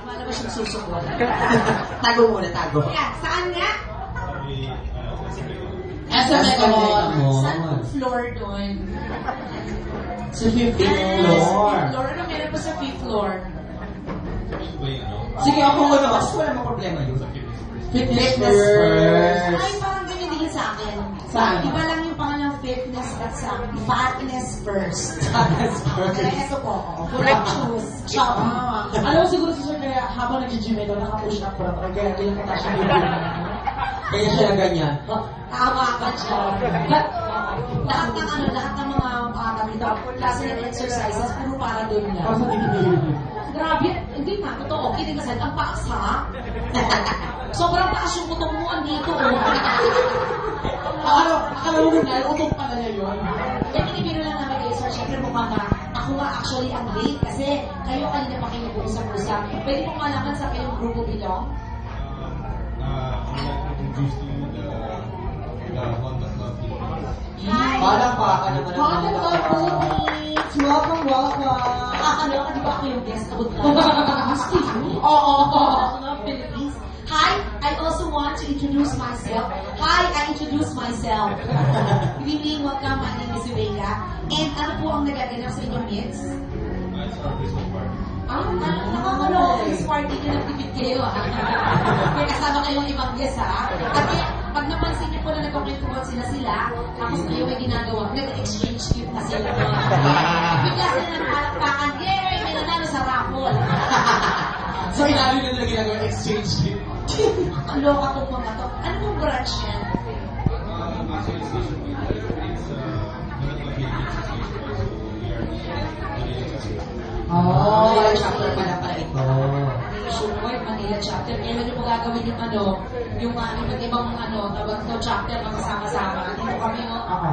Wala ba siyang susukot? Tago muna, tago. Yan, saan nga? Sa Megamall. Saan ang floor doon? Sa 15th floor. Floor, ano meron pa sa 5th floor? Sige, ako muna. Mas wala namang problema yun. Fitness first. Ay, parang ganyan din sa akin. Saan? Iba lang yung pangalang fitness at sa fatness first. Fatness first. Kaya ito po, full choose. Chop. Alam mo siguro sa kaya habang nag-gym ito, naka-push up pa. Kaya ganyan ka siya yung kaya siya na ganyan. Tama ka siya. Lahat ng ano, lahat ng mga makakabita, klase ng exercises, puro para doon niya. Grabe, hindi na, totoo, kidding aside, ang paas ha? Sobrang taas yung butong mo, andito. Akala mo na, utok pala niya yun. Yan, binibiro lang namin kayo, sir. Siyempre mukhang ako nga actually ang late kasi kayo kanina pa kayo nag-uusap-usap. Pwede mong malaman sa kayong grupo bilong? Parang baka naman ang mga Welcome, welcome. Nakakaloka, di ba ako yung guest abot ka? Excuse me? Oo. Philippines. Hi, I also want to introduce myself. Hi, I introduce myself. Good evening, welcome. My name is Zubeida. And ano po ang nagaganap sa inyong kids? Nakakaloka yung party na nagtipid kayo. May kasama kayong ibang guest ha. Kasi pag napansin niyo po na nagkakwentuhan sila, tapos kayo may ginagawa, nag-exchange gift na sila. Bigla sila ng palakpakan, yay! May nanalo sa raffle. So, ilalim na nila ginagawa exchange gift. Ang loka tong mga to. Ano pong branch yan? Oh, chapter pala ito. Sure, Manila chapter. Kailan yung magagawin yung ano, yung iba't ibang ano, tawag ito chapter na kasama-sama. Dito kami, no? Oo.